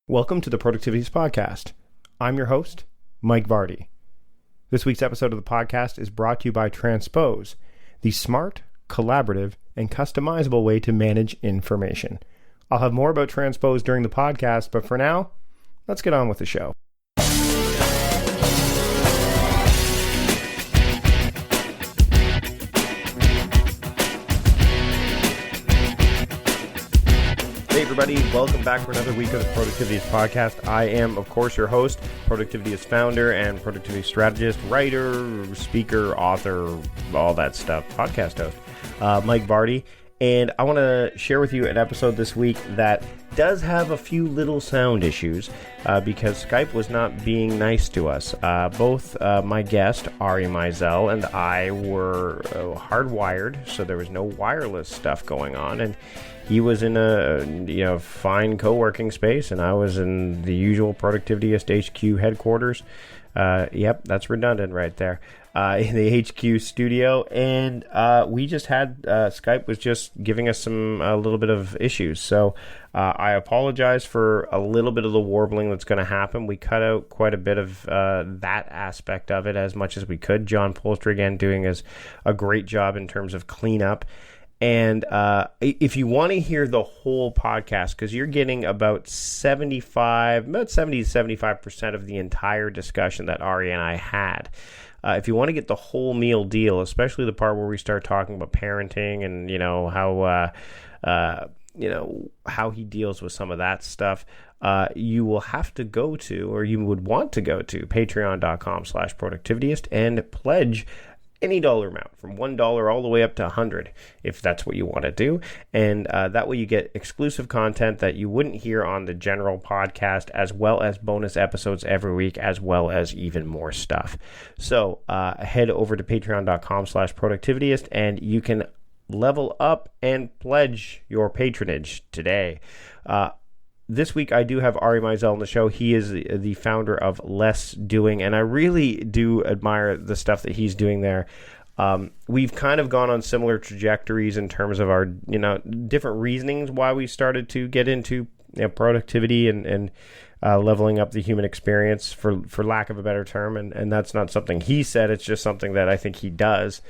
Welcome to the Productivityist Podcast. I'm your host, Mike Vardy. This week's episode of the podcast is brought to you by Transpose, the smart, collaborative, and customizable way to manage information. I'll have more about Transpose during the podcast, but for now, let's get on with the show. Hey everybody, welcome back for another week of the Productivityist Podcast. I am, of course, your host, Productivityist founder and productivity strategist, writer, speaker, author, all that stuff, podcast host, Mike Vardy. And I want to share with you an episode this week that does have a few little sound issues because Skype was not being nice to us. Both my guest, Ari Meisel, and I were hardwired, so there was no wireless stuff going on. And he was in a fine co-working space, and I was in the usual Productivityist HQ headquarters. Yep, that's redundant right there. In the HQ studio, and we just had Skype was just giving us a little bit of issues. So I apologize for a little bit of the warbling that's going to happen. We cut out quite a bit of that aspect of it as much as we could. John Polster again doing a great job in terms of cleanup. And if you want to hear the whole podcast, because you're getting about 70 to 75% of the entire discussion that Ari and I had. If you want to get the whole meal deal, especially the part where we start talking about parenting and how he deals with some of that stuff, you will have to go to, or you would want to go to patreon.com/productivityist and pledge any dollar amount from $1 all the way up to $100 if that's what you want to do. And that way you get exclusive content that you wouldn't hear on the general podcast, as well as bonus episodes every week, as well as even more stuff. So head over to patreon.com/productivityist and you can level up and pledge your patronage today. This week, I do have Ari Meisel on the show. He is the founder of Less Doing, and I really do admire the stuff that he's doing there. We've kind of gone on similar trajectories in terms of our, different reasonings why we started to get into productivity and leveling up the human experience, for lack of a better term. And that's not something he said. It's just something that I think he does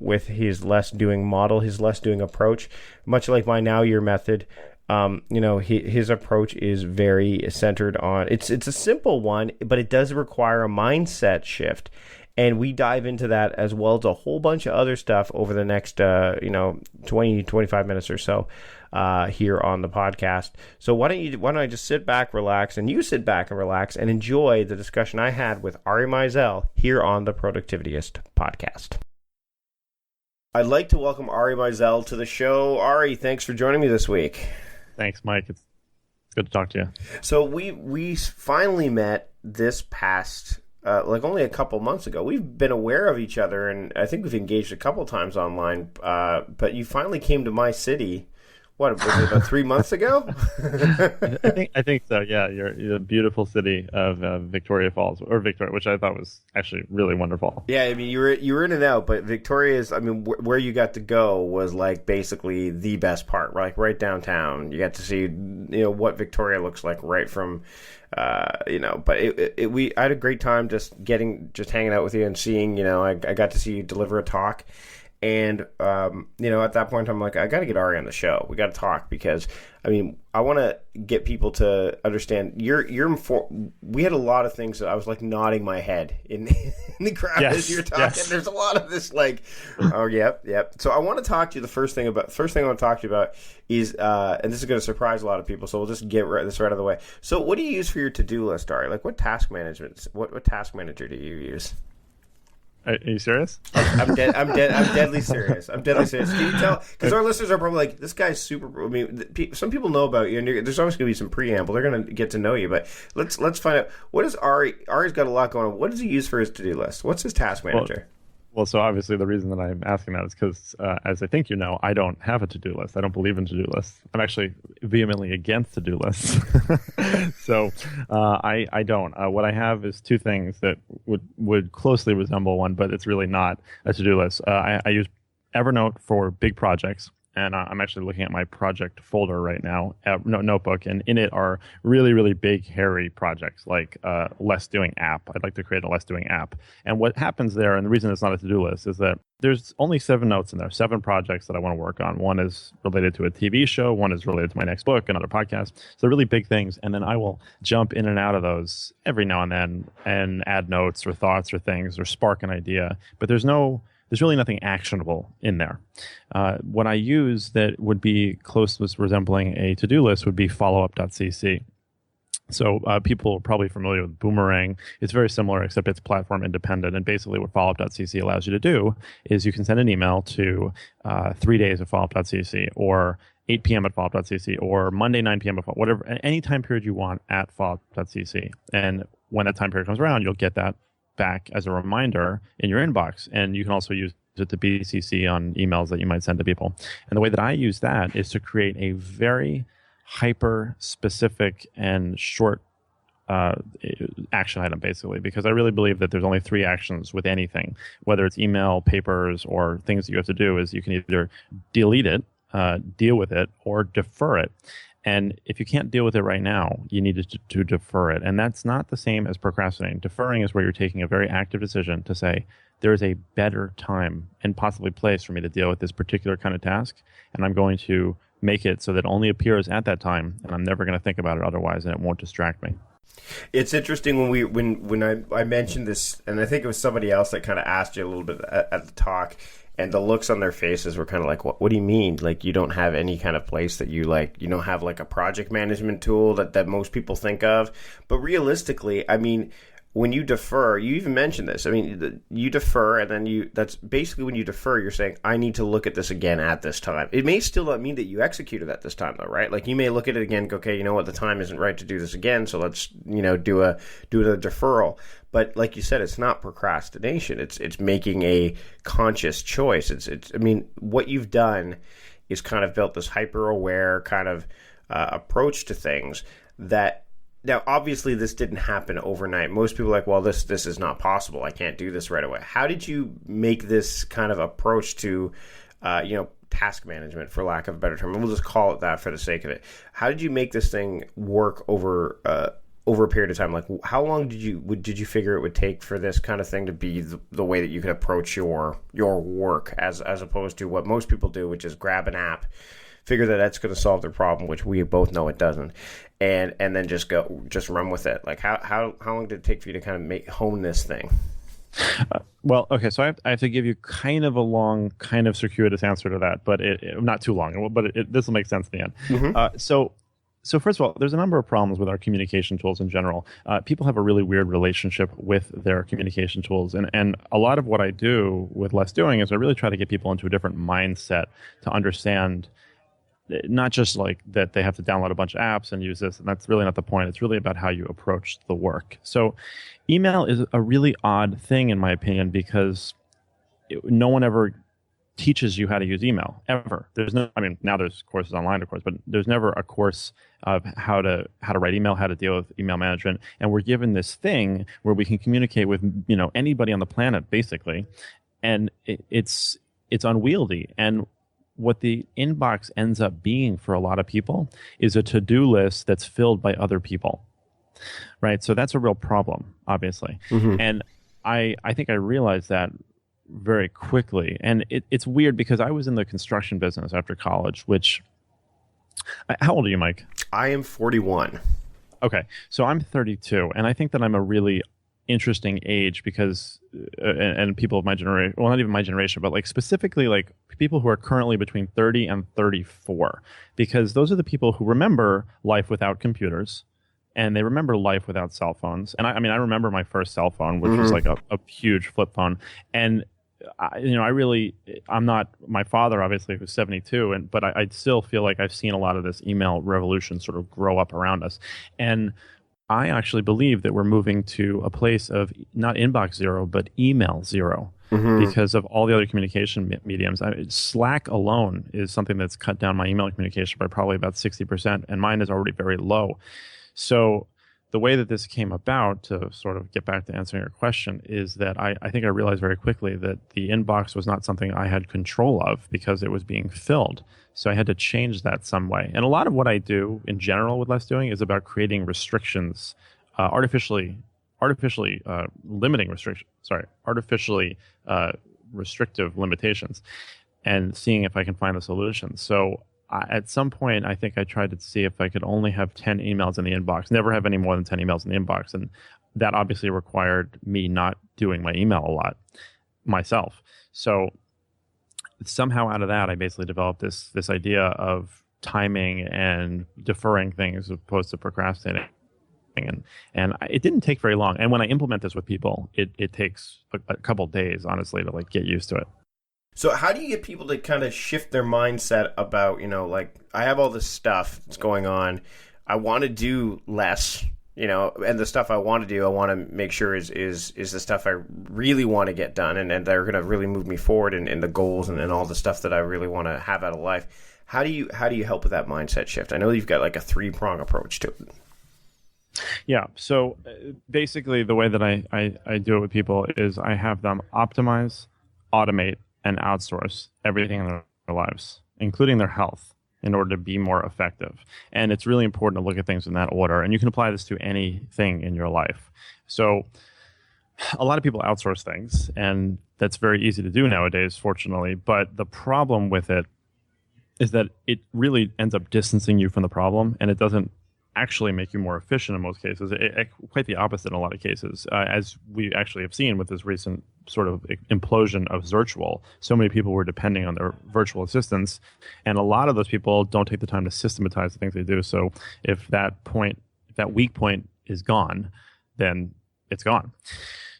with his Less Doing model, his Less Doing approach, much like my Now Year method. His approach is very centered on, it's a simple one, but it does require a mindset shift. And we dive into that as well as a whole bunch of other stuff over the next, 20, 25 minutes or so here on the podcast. So why don't I just sit back, relax, and you sit back and relax and enjoy the discussion I had with Ari Meisel here on the Productivityist Podcast. I'd like to welcome Ari Meisel to the show. Ari, thanks for joining me this week. Thanks, Mike. It's good to talk to you. So we finally met this past, only a couple months ago. We've been aware of each other, and I think we've engaged a couple times online. But you finally came to my city. What was it, about 3 months ago? I think so. Yeah, you're a beautiful city of Victoria Falls, or Victoria, which I thought was actually really wonderful. Yeah, I mean you were in and out, but Victoria's, I mean, where you got to go was like basically the best part, right downtown. You got to see what Victoria looks like right from, But I had a great time just hanging out with you and seeing. I got to see you deliver a talk. And, at that point, I'm like, I got to get Ari on the show. We got to talk because, I want to get people to understand we had a lot of things that I was like nodding my head in the crowd as you're talking. Yes. There's a lot of this like, oh, yep. So I want to talk to you. The first thing I want to talk to you about is, and this is going to surprise a lot of people, so we'll just get this right out of the way. So what do you use for your to-do list, Ari? Like what task manager do you use? Are you serious? I'm deadly serious. Can you tell? Because our listeners are probably like, this guy's super. Some people know about you, and there's always going to be some preamble. They're going to get to know you, but let's find out. What is Ari? Ari's got a lot going on. What does he use for his to-do list? What's his task manager? Well, so obviously the reason that I'm asking that is because, as I think you know, I don't have a to-do list. I don't believe in to-do lists. I'm actually vehemently against to-do lists. So I don't. What I have is two things that would closely resemble one, but it's really not a to-do list. I use Evernote for big projects, and I'm actually looking at my project folder right now, notebook, and in it are really, really big, hairy projects like Less Doing app. I'd like to create a Less Doing app. And what happens there, and the reason it's not a to-do list, is that there's only 7 notes in there, 7 projects that I want to work on. One is related to a TV show, one is related to my next book, another podcast. So they're really big things, and then I will jump in and out of those every now and then and add notes or thoughts or things or spark an idea. But there's really nothing actionable in there. What I use that would be close to resembling a to-do list would be FollowUp.cc. So people are probably familiar with Boomerang. It's very similar, except it's platform independent. And basically what FollowUp.cc allows you to do is you can send an email to 3 days at FollowUp.cc, or 8 p.m. at FollowUp.cc, or Monday 9 p.m. at whatever, any time period you want at FollowUp.cc. And when that time period comes around, you'll get that back as a reminder in your inbox. And you can also use it to BCC on emails that you might send to people. And the way that I use that is to create a very hyper specific and short action item, basically, because I really believe that there's only 3 actions with anything, whether it's email, papers, or things that you have to do. Is you can either delete it, deal with it, or defer it. And if you can't deal with it right now, you need to defer it. And that's not the same as procrastinating. Deferring is where you're taking a very active decision to say, there is a better time and possibly place for me to deal with this particular kind of task, and I'm going to make it so that it only appears at that time, and I'm never going to think about it otherwise, and it won't distract me. It's interesting when I mentioned this, and I think it was somebody else that kind of asked you a little bit at the talk, and the looks on their faces were kind of like, what do you mean? Like, you don't have any kind of place that you don't have like a project management tool that most people think of. But realistically, I mean, when you defer, you even mentioned this. I mean, you defer, and then that's basically when you defer, you're saying, I need to look at this again at this time. It may still not mean that you executed at this time, though, right? Like, you may look at it again and go, okay, you know what, the time isn't right to do this again, so let's, do a deferral. But like you said, it's not procrastination. It's making a conscious choice. It's I mean, what you've done is kind of built this hyper-aware kind of approach to things that. Now, obviously, this didn't happen overnight. Most people are like, well, this is not possible. I can't do this right away. How did you make this kind of approach to, task management, for lack of a better term? We'll just call it that for the sake of it. How did you make this thing work over a period of time? Like, how long did you figure it would take for this kind of thing to be the way that you could approach your work, as opposed to what most people do, which is grab an app, figure that that's going to solve their problem, which we both know it doesn't, and then just run with it. Like, how long did it take for you to kind of hone this thing? Well, okay, so I have to give you kind of a long, kind of circuitous answer to that, but not too long. But this will make sense in the end. Mm-hmm. So first of all, there's a number of problems with our communication tools in general. People have a really weird relationship with their communication tools. And a lot of what I do with Less Doing is I really try to get people into a different mindset to understand not just like that they have to download a bunch of apps and use this. And that's really not the point. It's really about how you approach the work. So email is a really odd thing, in my opinion, because no one ever teaches you how to use email ever. Now there's courses online, of course, but there's never a course of how to write email, how to deal with email management. And we're given this thing where we can communicate with anybody on the planet, basically, and it's unwieldy. And what the inbox ends up being for a lot of people is a to-do list that's filled by other people, right? So that's a real problem, obviously. Mm-hmm. And I think I realized that very quickly. And it's weird because I was in the construction business after college, which... How old are you, Mike? I am 41. Okay, so I'm 32, and I think that I'm a really interesting age because, and people of my generation, well, not even my generation, but like specifically like people who are currently between 30 and 34, because those are the people who remember life without computers, and they remember life without cell phones. And I remember my first cell phone, which was like a huge flip phone. And I'm not my father, obviously, who's 72, but I still feel like I've seen a lot of this email revolution sort of grow up around us. And I actually believe that we're moving to a place of not inbox zero, but email zero, because of all the other communication mediums. Slack alone is something that's cut down my email communication by probably about 60%, and mine is already very low. So the way that this came about, to sort of get back to answering your question, is that I think I realized very quickly that the inbox was not something I had control of because it was being filled. So I had to change that some way. And a lot of what I do in general with less doing is about creating restrictions, artificially restrictive limitations, and seeing if I can find a solution. So at some point, I think I tried to see if I could only have 10 emails in the inbox, never have any more than 10 emails in the inbox. And that obviously required me not doing my email a lot myself. So somehow out of that, I basically developed this idea of timing and deferring things as opposed to procrastinating. And it didn't take very long. And when I implement this with people, it takes a couple days, honestly, to like get used to it. So how do you get people to kind of shift their mindset about, like, I have all this stuff that's going on. I want to do less, and the stuff I want to do, I want to make sure is the stuff I really want to get done and they're going to really move me forward in the goals and all the stuff that I really want to have out of life. How do you help with that mindset shift? I know you've got like a 3-prong approach to it. Yeah. So basically the way that I do it with people is I have them optimize, automate, and outsource everything in their lives, including their health, in order to be more effective. And it's really important to look at things in that order. And you can apply this to anything in your life. So a lot of people outsource things, and that's very easy to do nowadays, fortunately. But the problem with it is that it really ends up distancing you from the problem, and it doesn't actually make you more efficient in most cases. Quite the opposite in a lot of cases, as we actually have seen with this recent sort of implosion of Zirtual. So many people were depending on their virtual assistants, and a lot of those people don't take the time to systematize the things they do. So if that weak point is gone, then it's gone.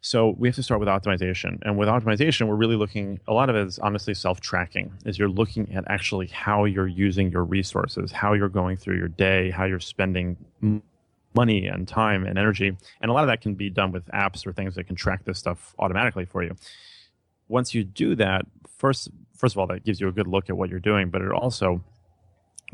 So we have to start with optimization. And with optimization, we're really looking, a lot of it is honestly self-tracking, is you're looking at actually how you're using your resources, how you're going through your day, how you're spending money and time and energy. And a lot of that can be done with apps or things that can track this stuff automatically for you. Once you do that, first of all, that gives you a good look at what you're doing, but it also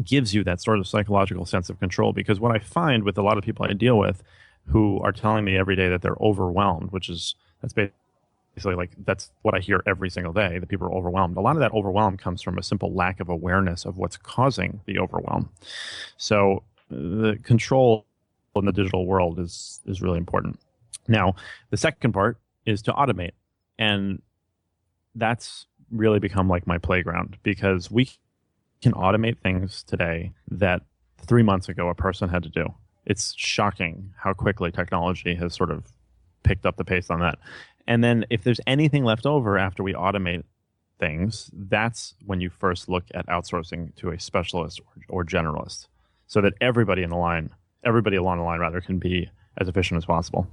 gives you that sort of psychological sense of control. Because what I find with a lot of people I deal with who are telling me every day that they're overwhelmed, that's basically like, that's what I hear every single day, that people are overwhelmed. A lot of that overwhelm comes from a simple lack of awareness of what's causing the overwhelm. So the control in the digital world is really important. Now, the second part is to automate. And that's really become like my playground, because we can automate things today that 3 months ago a person had to do. It's shocking how quickly technology has sort of picked up the pace on that. And then if there's anything left over after we automate things, that's when you first look at outsourcing to a specialist or generalist, so that everybody along the line rather, can be as efficient as possible.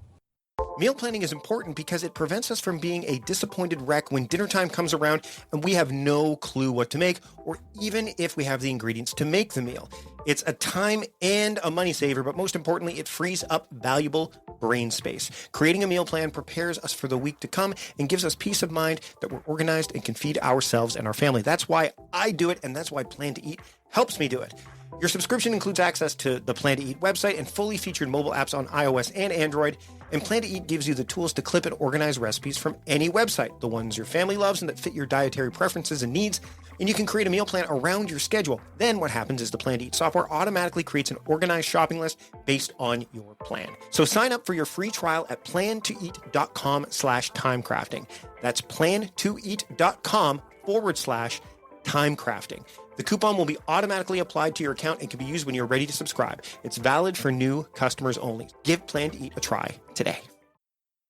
Meal planning is important because it prevents us from being a disappointed wreck when dinner time comes around and we have no clue what to make, or even if we have the ingredients to make the meal. It's a time and a money saver, but most importantly, it frees up valuable brain space. Creating a meal plan prepares us for the week to come and gives us peace of mind that we're organized and can feed ourselves and our family. That's why I do it, and that's why Plan to Eat helps me do it. Your subscription includes access to the Plan to Eat website and fully featured mobile apps on iOS and Android. And Plan to Eat gives you the tools to clip and organize recipes from any website, the ones your family loves and that fit your dietary preferences and needs. And you can create a meal plan around your schedule. Then what happens is the Plan to Eat software automatically creates an organized shopping list based on your plan. So sign up for your free trial at plantoeat.com/timecrafting. That's plantoeat.com/timecrafting. The coupon will be automatically applied to your account and can be used when you're ready to subscribe. It's valid for new customers only. Give Plan to Eat a try today.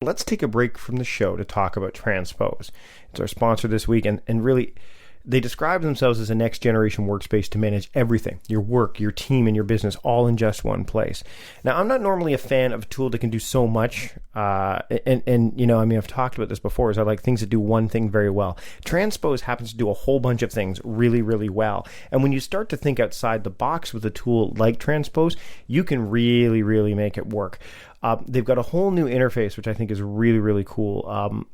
Let's take a break from the show to talk about Transpose. It's our sponsor this week, and really, they describe themselves as a next-generation workspace to manage everything, your work, your team, and your business, all in just one place. Now, I'm not normally a fan of a tool that can do so much, I've talked about this before, is I like things that do one thing very well. Transpose happens to do a whole bunch of things really, really well. And when you start to think outside the box with a tool like Transpose, you can really, really make it work. They've got a whole new interface, which I think is really, really cool.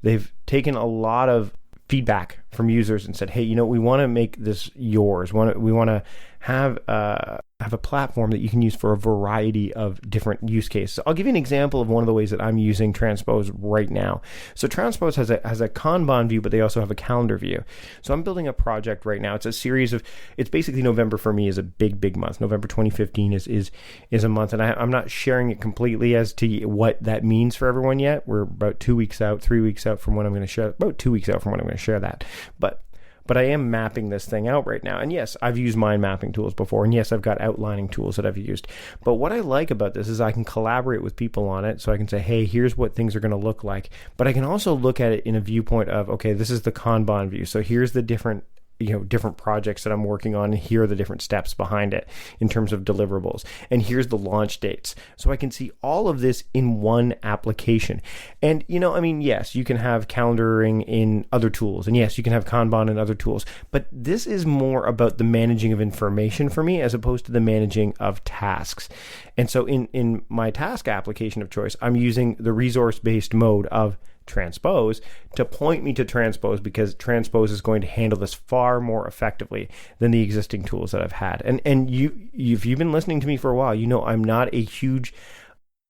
They've taken a lot of feedback from users and said, hey, we want to make this yours. We want to have a platform that you can use for a variety of different use cases. I'll give you an example of one of the ways that I'm using Transpose right now. So Transpose has a Kanban view, but they also have a calendar view. So I'm building a project right now. It's a series of, it's basically November for me is a big month. November 2015 is a month, and I'm not sharing it completely as to what that means for everyone yet. We're about 2 weeks out, 3 weeks out from when I'm going to share, about 2 weeks out from when I'm going to share that. But I am mapping this thing out right now. And yes, I've used mind mapping tools before. And yes, I've got outlining tools that I've used. But what I like about this is I can collaborate with people on it. So I can say, hey, here's what things are going to look like. But I can also look at it in a viewpoint of, okay, this is the Kanban view. So here's the different projects that I'm working on, and here are the different steps behind it in terms of deliverables. And here's the launch dates. So I can see all of this in one application. And, yes, you can have calendaring in other tools. And yes, you can have Kanban in other tools. But this is more about the managing of information for me as opposed to the managing of tasks. And so in my task application of choice, I'm using the resource-based mode of Transpose to point me to Transpose, because Transpose is going to handle this far more effectively than the existing tools that I've had. And if you've been listening to me for a while, I'm not a huge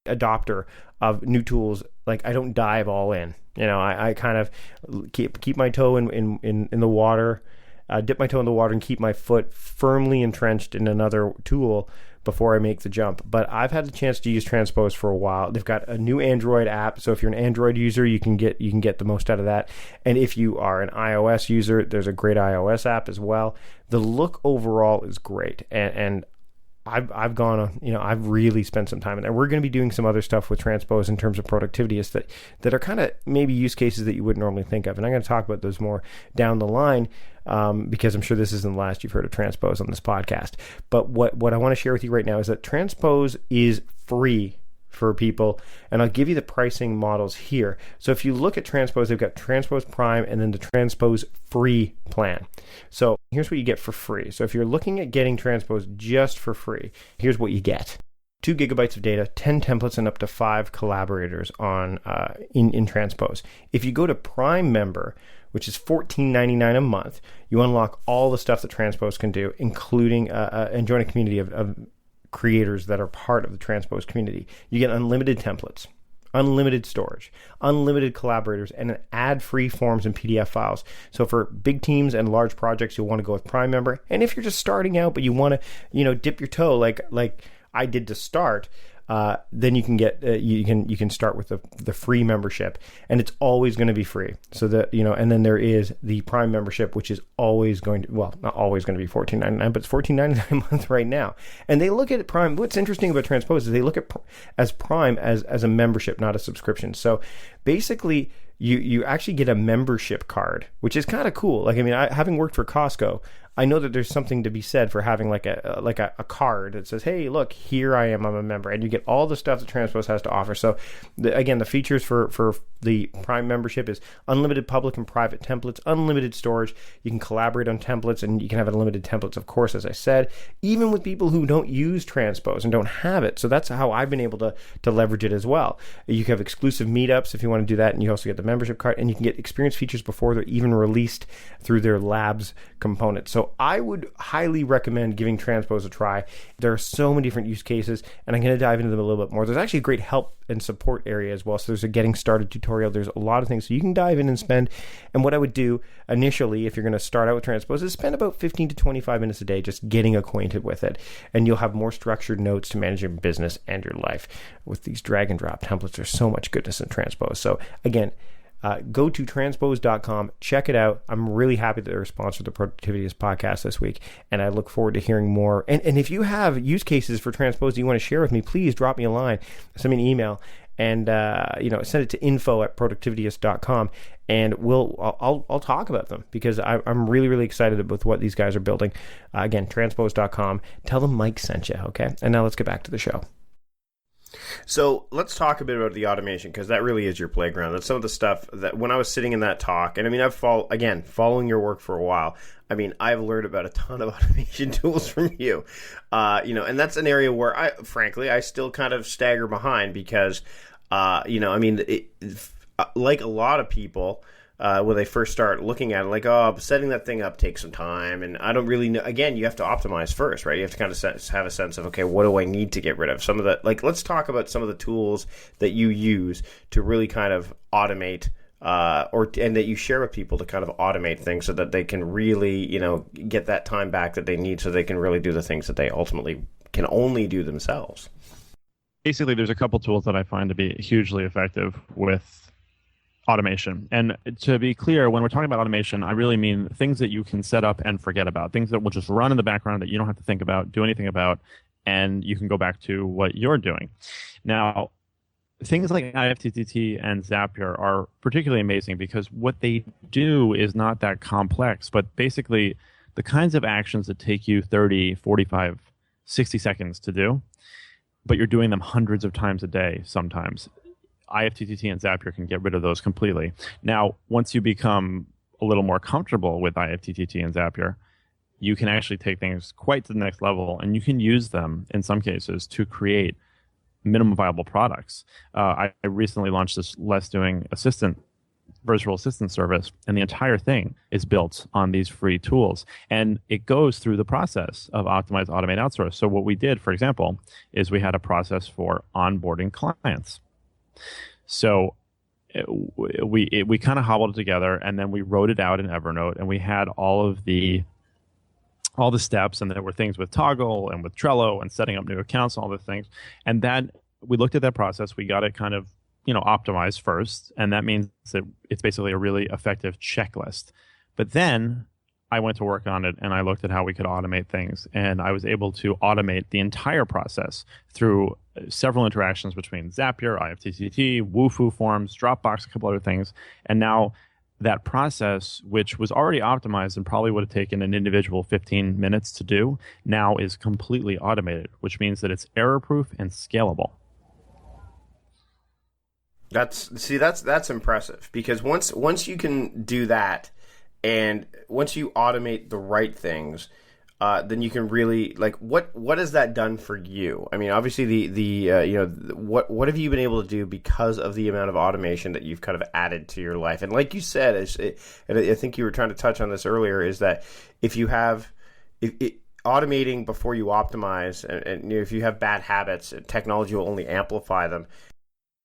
adopter of new tools. Like, I don't dive all in. I kind of keep my toe in the water, dip my toe in the water and keep my foot firmly entrenched in another tool before I make the jump. But I've had the chance to use Transpose for a while. They've got a new Android app, so if you're an Android user, you can get the most out of that. And if you are an iOS user, there's a great iOS app as well. The look overall is great, and I've gone, I've really spent some time in there. We're going to be doing some other stuff with Transpose in terms of productivity that are kind of maybe use cases that you wouldn't normally think of. And I'm going to talk about those more down the line, because I'm sure this isn't the last you've heard of Transpose on this podcast. But what I want to share with you right now is that Transpose is free for people, and I'll give you the pricing models here. So if you look at Transpose, they've got Transpose Prime and then the Transpose Free plan. So here's what you get for free. So if you're looking at getting Transpose just for free, here's what you get: 2 gigabytes of data, 10 templates, and up to 5 collaborators on in Transpose. If you go to Prime member, which is $14.99 a month, you unlock all the stuff that Transpose can do, including and join a community of creators that are part of the Transpose community. You get unlimited templates, unlimited storage, unlimited collaborators, and ad-free forms and PDF files. So for big teams and large projects, you'll want to go with Prime member. And if you're just starting out but you want to, dip your toe like I did to start, then you can get you can start with the free membership, and it's always going to be free. So that and then there is the Prime membership, which is always going to, well, not always going to be $14.99, but it's $14.99 a month right now. And they look at Prime. What's interesting about Transpose is they look at as Prime as a membership, not a subscription. So basically, you actually get a membership card, which is kind of cool. Like, having worked for Costco, I know that there's something to be said for having like a card that says, hey, look, here I am, I'm a member. And you get all the stuff that Transpose has to offer. So again, the features for the Prime membership is unlimited public and private templates, unlimited storage. You can collaborate on templates, and you can have unlimited templates, of course, as I said, even with people who don't use Transpose and don't have it. So that's how I've been able to leverage it as well. You can have exclusive meetups if you want to do that, and you also get the membership card, and you can get experience features before they're even released through their labs component. So I would highly recommend giving Transpose a try. There are so many different use cases, and I'm going to dive into them a little bit more. There's actually a great help and support area as well. So there's a getting started tutorial. There's a lot of things. So you can dive in and spend. And what I would do initially, if you're going to start out with Transpose, is spend about 15 to 25 minutes a day just getting acquainted with it. And you'll have more structured notes to manage your business and your life. With these drag and drop templates, there's so much goodness in Transpose. So again, go to transpose.com, check it out. I'm really happy that they're a sponsor of the Productivityist podcast this week, and I look forward to hearing more. And if you have use cases for Transpose that you want to share with me, please drop me a line, send me an email, and send it to info@productivityist.com, and I'll talk about them, because I'm really, really excited with what these guys are building. Again, transpose.com. Tell them Mike sent you, okay? And now let's get back to the show. So let's talk a bit about the automation, because that really is your playground. That's some of the stuff that when I was sitting in that talk, and I've following your work for a while, I've learned about a ton of automation tools from you, and that's an area where I still kind of stagger behind, because, like a lot of people, when they first start looking at it, like, oh, setting that thing up takes some time, and I don't really know. Again, you have to optimize first, right? You have to kind of have a sense of, okay, what do I need to get rid of? Some of the, like, let's talk about some of the tools that you use to really kind of automate, and that you share with people to kind of automate things so that they can really, get that time back that they need, so they can really do the things that they ultimately can only do themselves. Basically, there's a couple tools that I find to be hugely effective with automation. And to be clear, when we're talking about automation, I really mean things that you can set up and forget about, things that will just run in the background that you don't have to think about, do anything about, and you can go back to what you're doing. Now, things like IFTTT and Zapier are particularly amazing because what they do is not that complex, but basically the kinds of actions that take you 30, 45, 60 seconds to do, but you're doing them hundreds of times a day sometimes. IFTTT and Zapier can get rid of those completely. Now, once you become a little more comfortable with IFTTT and Zapier, you can actually take things quite to the next level, and you can use them in some cases to create minimum viable products. I recently launched this Less Doing virtual assistant service, and the entire thing is built on these free tools. And it goes through the process of optimize, automate, outsource. So what we did, for example, is we had a process for onboarding clients. So we kind of hobbled it together, and then we wrote it out in Evernote, and we had all the steps, and there were things with Toggle and with Trello and setting up new accounts, all the things. And that we looked at that process, we got it kind of optimized first, and that means that it's basically a really effective checklist. But then I went to work on it, and I looked at how we could automate things, and I was able to automate the entire process through several interactions between Zapier, IFTTT, Wufoo Forms, Dropbox, a couple other things. And now that process, which was already optimized and probably would have taken an individual 15 minutes to do, now is completely automated, which means that it's error-proof and scalable. That's impressive, because once you can do that, and once you automate the right things, then you can really, like, what has that done for you? I mean, obviously what have you been able to do because of the amount of automation that you've kind of added to your life? And like you said, and I think you were trying to touch on this earlier, is that if automating before you optimize, and if you have bad habits, technology will only amplify them.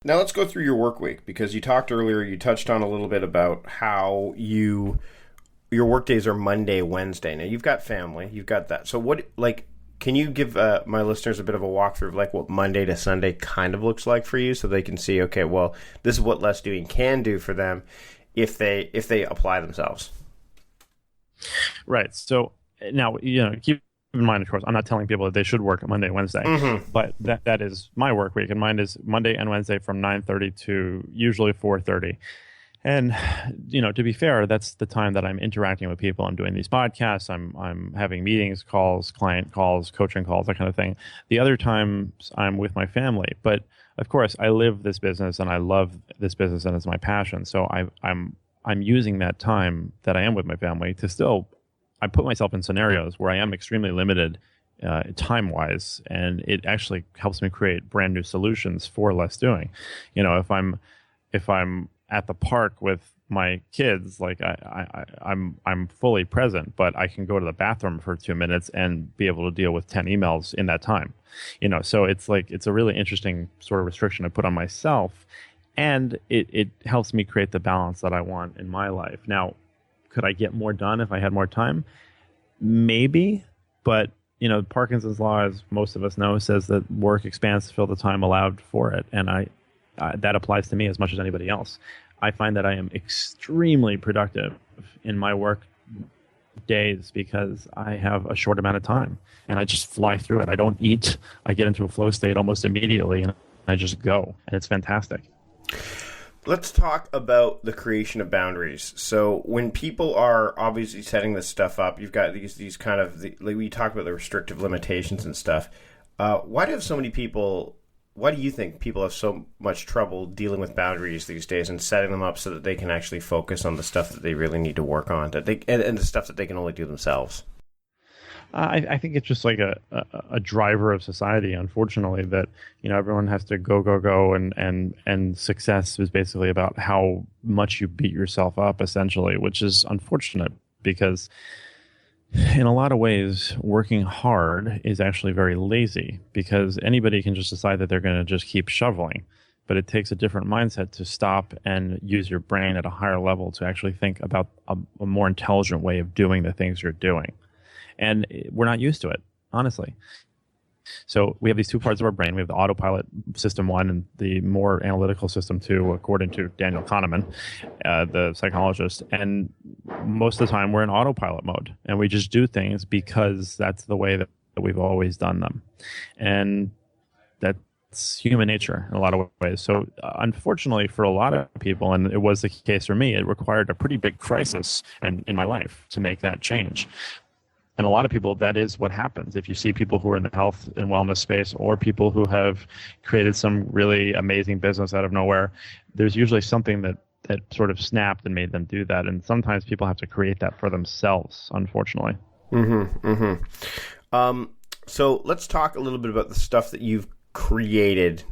Now let's go through your work week, because you touched on a little bit about how your work days are Monday, Wednesday. Now you've got family, you've got that. So can you give my listeners a bit of a walkthrough of like what Monday to Sunday kind of looks like for you, so they can see, okay, well, this is what Less Doing can do for them if they apply themselves. Right. So now, keep in mind, of course, I'm not telling people that they should work Monday, Wednesday, but that is my work week, and mine is Monday and Wednesday from 9:30 to usually 4:30. And, to be fair, that's the time that I'm interacting with people. I'm doing these podcasts. I'm having meetings, calls, client calls, coaching calls, that kind of thing. The other times I'm with my family. But, of course, I live this business, and I love this business, and it's my passion. So I'm using that time that I am with my family to still, I put myself in scenarios where I am extremely limited time-wise, and it actually helps me create brand new solutions for Less Doing. If I'm at the park with my kids, like I'm fully present, but I can go to the bathroom for 2 minutes and be able to deal with 10 emails in that time. So it's a really interesting sort of restriction I put on myself, and it helps me create the balance that I want in my life. Now, could I get more done if I had more time? Maybe, but Parkinson's law, as most of us know, says that work expands to fill the time allowed for it, and that applies to me as much as anybody else. I find that I am extremely productive in my work days because I have a short amount of time, and I just fly through it. I don't eat. I get into a flow state almost immediately, and I just go, and it's fantastic. Let's talk about the creation of boundaries. So when people are obviously setting this stuff up, you've got these kind of, like we talk about the restrictive limitations and stuff. Why do you think people have so much trouble dealing with boundaries these days and setting them up so that they can actually focus on the stuff that they really need to work on, and the stuff that they can only do themselves? I think it's just like a driver of society, unfortunately, that, everyone has to go, and success is basically about how much you beat yourself up, essentially, which is unfortunate because in a lot of ways, working hard is actually very lazy because anybody can just decide that they're going to just keep shoveling. But it takes a different mindset to stop and use your brain at a higher level to actually think about a more intelligent way of doing the things you're doing. And we're not used to it, honestly. So we have these two parts of our brain. We have the autopilot system 1 and the more analytical system 2, according to Daniel Kahneman, the psychologist. And most of the time we're in autopilot mode. And we just do things because that's the way that we've always done them. And that's human nature in a lot of ways. So unfortunately for a lot of people, and it was the case for me, it required a pretty big crisis in my life to make that change. And a lot of people, that is what happens. If you see people who are in the health and wellness space or people who have created some really amazing business out of nowhere, there's usually something that sort of snapped and made them do that. And sometimes people have to create that for themselves, unfortunately. So let's talk a little bit about the stuff that you've created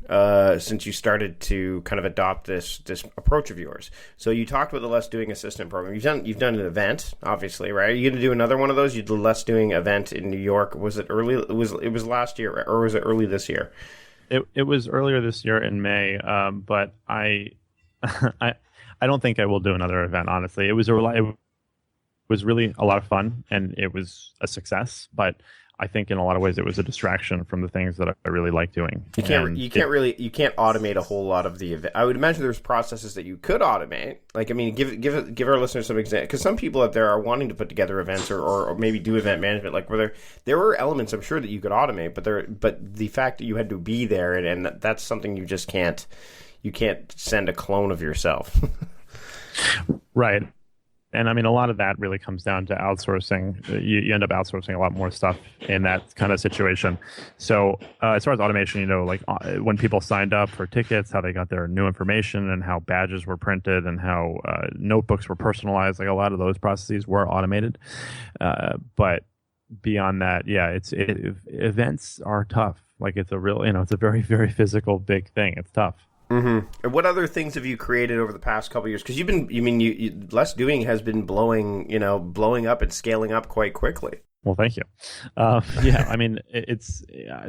since you started to kind of adopt this approach of yours. So you talked about the Less Doing Assistant program. You've done an event, obviously, right? Are you going to do another one of those? You did the Less Doing event in New York. Was it early? It was last year, or was it early this year? It was earlier this year in May, but I don't think I will do another event. Honestly, it was really a lot of fun and it was a success, but I think in a lot of ways it was a distraction from the things that I really like doing. You can't automate a whole lot of the event. I would imagine there's processes that you could automate. Like, I mean, give our listeners some examples, because some people out there are wanting to put together events or maybe do event management. Like, where there were elements I'm sure that you could automate, but the fact that you had to be there and that's something you just can't. You can't send a clone of yourself. Right. And I mean, a lot of that really comes down to outsourcing. You end up outsourcing a lot more stuff in that kind of situation. So as far as automation, like when people signed up for tickets, how they got their new information and how badges were printed and how notebooks were personalized, like a lot of those processes were automated. But beyond that, events are tough. Like it's a real, it's a very, very physical, big thing. It's tough. Mm-hmm. And what other things have you created over the past couple of years? Because Less Doing has been blowing up and scaling up quite quickly. Well, thank you. I mean,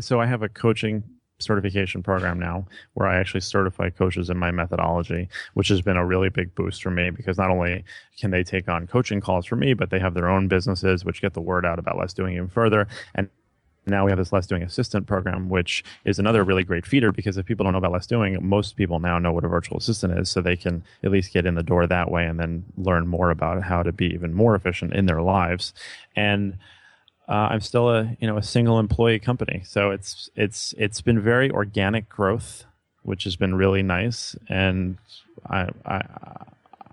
so I have a coaching certification program now where I actually certify coaches in my methodology, which has been a really big boost for me because not only can they take on coaching calls for me, but they have their own businesses, which get the word out about Less Doing even further. And now we have this Less Doing Assistant program, which is another really great feeder because if people don't know about Less Doing, most people now know what a virtual assistant is, so they can at least get in the door that way and then learn more about how to be even more efficient in their lives. And I'm still a single employee company, so it's been very organic growth, which has been really nice. And I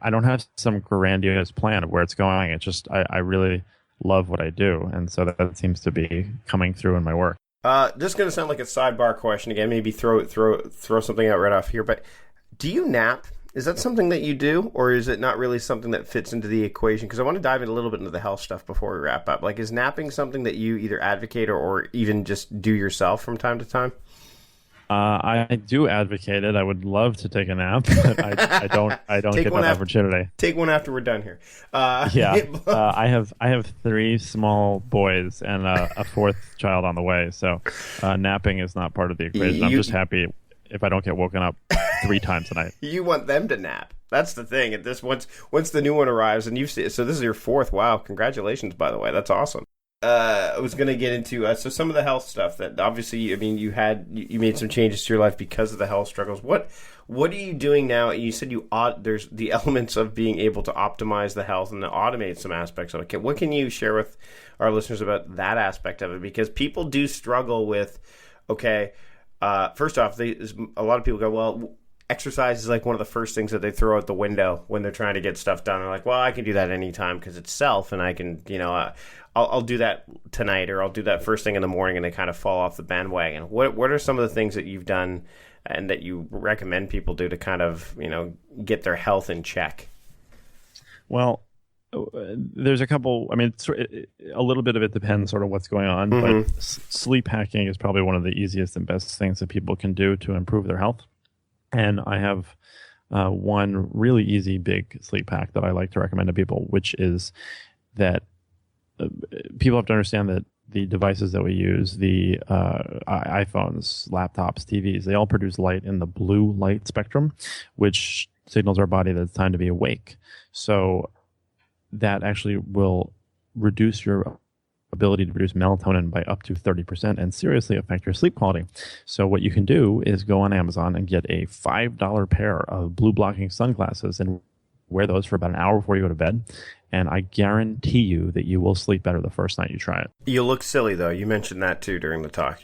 don't have some grandiose plan of where it's going. It's just I really love what I do, and so that seems to be coming through in my work. This is going to sound like a sidebar question again. Maybe throw something out right off here. But do you nap? Is that something that you do, or is it not really something that fits into the equation? Because I want to dive in a little bit into the health stuff before we wrap up. Like, is napping something that you either advocate or even just do yourself from time to time? I do advocate it. I would love to take a nap, but I don't get that opportunity. Take one after we're done here. I have 3 small boys and a 4th child on the way, so napping is not part of the equation. I'm just happy if I don't get woken up 3 times a night. You want them to nap. That's the thing. At this once the new one arrives and so this is your 4th. Wow, congratulations, by the way. That's awesome. I was going to get into so some of the health stuff that obviously, I mean, you made some changes to your life because of the health struggles. What are you doing now? You said there's the elements of being able to optimize the health and to automate some aspects of it. What can you share with our listeners about that aspect of it? Because people do struggle with, first off, a lot of people go, well, exercise is like one of the first things that they throw out the window when they're trying to get stuff done. They're like, well, I can do that anytime because it's self, and I can, I'll do that tonight, or I'll do that first thing in the morning, and they kind of fall off the bandwagon. What are some of the things that you've done and that you recommend people do to kind of, get their health in check? Well, there's a couple. I mean, a little bit of it depends sort of what's going on, but sleep hacking is probably one of the easiest and best things that people can do to improve their health. And I have one really easy big sleep hack that I like to recommend to people, which is that people have to understand that the devices that we use, the iPhones, laptops, TVs, they all produce light in the blue light spectrum, which signals our body that it's time to be awake. So that actually will reduce your ability to produce melatonin by up to 30% and seriously affect your sleep quality. So what you can do is go on Amazon and get a $5 pair of blue blocking sunglasses and wear those for about an hour before you go to bed. And I guarantee you that you will sleep better the first night you try it. You look silly, though. You mentioned that, too, during the talk.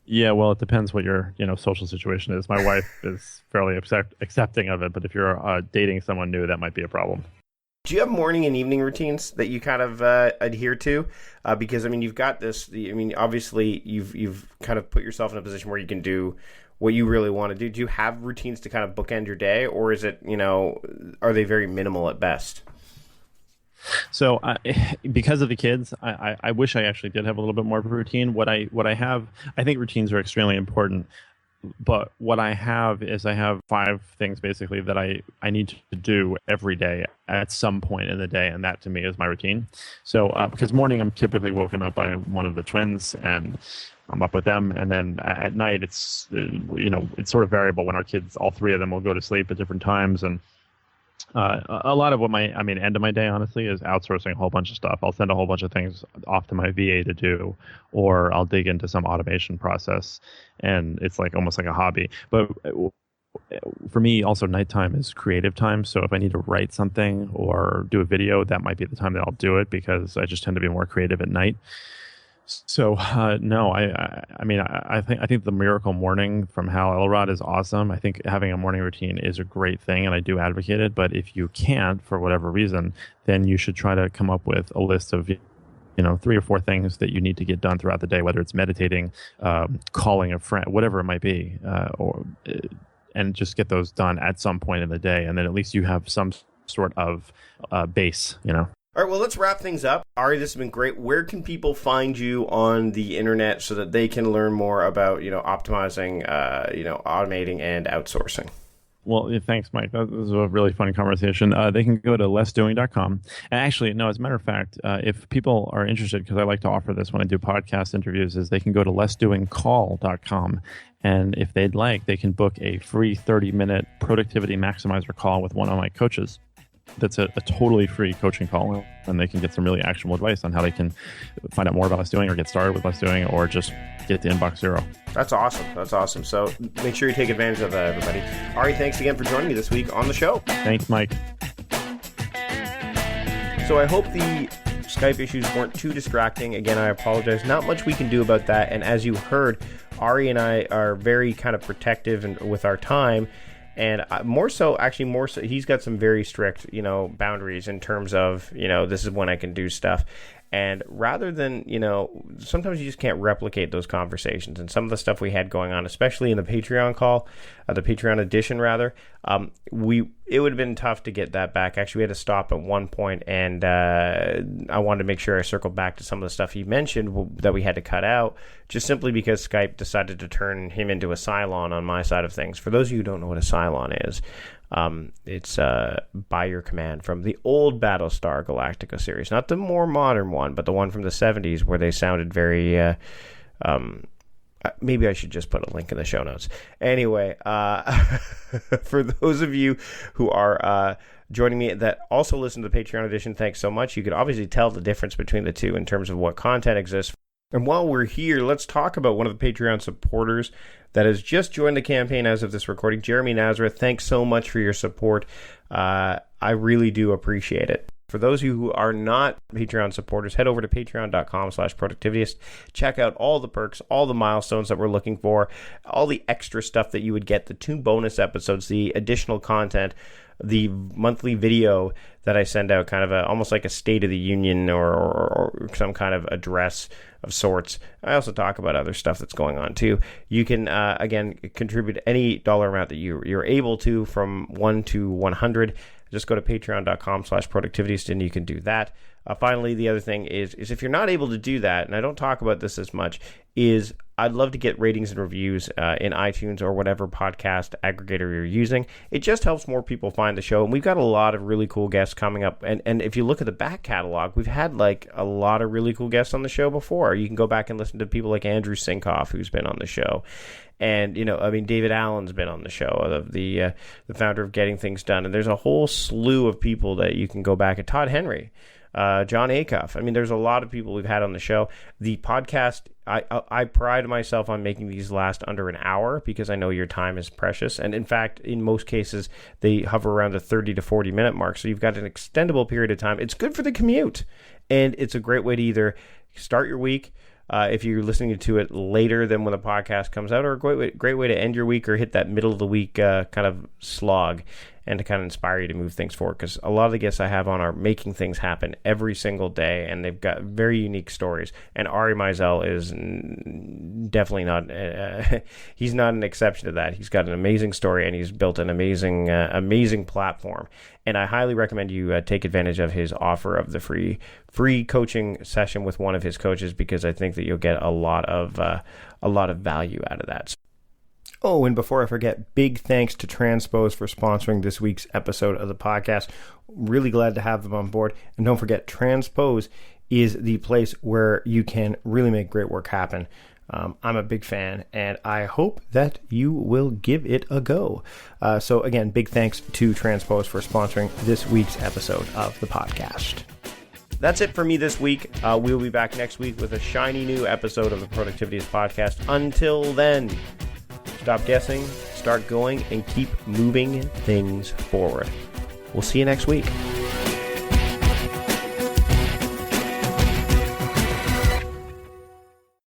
Yeah, well, it depends what your social situation is. My wife is fairly accepting of it, but if you're dating someone new, that might be a problem. Do you have morning and evening routines that you kind of adhere to? Because, I mean, you've got this, obviously you've kind of put yourself in a position where you can do what you really want to do. Do you have routines to kind of bookend your day, or is it, are they very minimal at best? So because of the kids, I wish I actually did have a little bit more of a routine. What I have, I think routines are extremely important. But what I have is I have 5 things basically that I need to do every day at some point in the day, and that to me is my routine. So because morning I'm typically woken up by one of the twins, and I'm up with them, and then at night it's it's sort of variable when our kids, all 3 of them, will go to sleep at different times, and a lot of what end of my day, honestly, is outsourcing a whole bunch of stuff. I'll send a whole bunch of things off to my VA to do, or I'll dig into some automation process, and it's like almost like a hobby. But for me, also nighttime is creative time. So if I need to write something or do a video, that might be the time that I'll do it, because I just tend to be more creative at night. So no, I think the Miracle Morning from Hal Elrod is awesome. I think having a morning routine is a great thing, and I do advocate it. But if you can't, for whatever reason, then you should try to come up with a list of 3 or 4 things that you need to get done throughout the day, whether it's meditating, calling a friend, whatever it might be, and just get those done at some point in the day, and then at least you have some sort of base, All right, well, let's wrap things up. Ari, this has been great. Where can people find you on the internet so that they can learn more about, optimizing, automating and outsourcing? Well, thanks, Mike. That was a really fun conversation. They can go to lessdoing.com. And actually, no, as a matter of fact, if people are interested, because I like to offer this when I do podcast interviews, is they can go to lessdoingcall.com. And if they'd like, they can book a free 30-minute productivity maximizer call with one of my coaches. That's a totally free coaching call, and they can get some really actionable advice on how they can find out more about Less Doing, or get started with Less Doing, or just get to inbox zero. That's awesome. So make sure you take advantage of that, everybody. Ari, thanks again for joining me this week on the show. Thanks, Mike. So I hope the Skype issues weren't too distracting. Again, I apologize. Not much we can do about that. And as you heard, Ari and I are very kind of protective with our time. And more so, he's got some very strict, boundaries in terms of, this is when I can do stuff. And rather than, sometimes you just can't replicate those conversations. And some of the stuff we had going on, especially in the Patreon call, the Patreon edition rather, it would have been tough to get that back. Actually, we had to stop at one point, and I wanted to make sure I circled back to some of the stuff he mentioned that we had to cut out, just simply because Skype decided to turn him into a Cylon on my side of things. For those of you who don't know what a Cylon is, it's by your command from the old Battlestar Galactica series, not the more modern one, but the one from the 70s where they sounded very maybe I should just put a link in the show notes. Anyway, for those of you who are joining me that also listen to the Patreon edition, thanks so much. You can obviously tell the difference between the two in terms of what content exists. And while we're here, let's talk about one of the Patreon supporters that has just joined the campaign as of this recording, Jeremy Nazareth. Thanks so much for your support. I really do appreciate it. For those of you who are not Patreon supporters, head over to patreon.com/productivityist. Check out all the perks, all the milestones that we're looking for, all the extra stuff that you would get, the 2 bonus episodes, the additional content, the monthly video that I send out, kind of almost like a State of the Union or some kind of address of sorts. I also talk about other stuff that's going on too. You can, again, contribute any dollar amount that you're able to, from 1 to 100. Just go to patreon.com/productivityist and you can do that. Finally, the other thing is if you're not able to do that, and I don't talk about this as much, is I'd love to get ratings and reviews in iTunes or whatever podcast aggregator you're using. It just helps more people find the show. And we've got a lot of really cool guests coming up. And if you look at the back catalog, we've had like a lot of really cool guests on the show before. You can go back and listen to people like Andrew Sinkoff, who's been on the show. And, David Allen's been on the show, the founder of Getting Things Done. And there's a whole slew of people that you can go back at. Todd Henry. John Acuff. There's a lot of people we've had on the show. The podcast, I pride myself on making these last under an hour because I know your time is precious. And in fact, in most cases, they hover around the 30 to 40 minute mark. So you've got an extendable period of time. It's good for the commute. And it's a great way to either start your week, if you're listening to it later than when the podcast comes out, or a great way to end your week or hit that middle of the week kind of slog and to kind of inspire you to move things forward. Because a lot of the guests I have on are making things happen every single day, and they've got very unique stories. And Ari Meisel is definitely not, he's not an exception to that. He's got an amazing story, and he's built an amazing platform. And I highly recommend you take advantage of his offer of the free coaching session with one of his coaches, because I think that you'll get a lot of value out of that. Oh, and before I forget, big thanks to Transpose for sponsoring this week's episode of the podcast. Really glad to have them on board. And don't forget, Transpose is the place where you can really make great work happen. I'm a big fan, and I hope that you will give it a go. So again, big thanks to Transpose for sponsoring this week's episode of the podcast. That's it for me this week. We'll be back next week with a shiny new episode of the Productivityist podcast. Until then, stop guessing, start going, and keep moving things forward. We'll see you next week.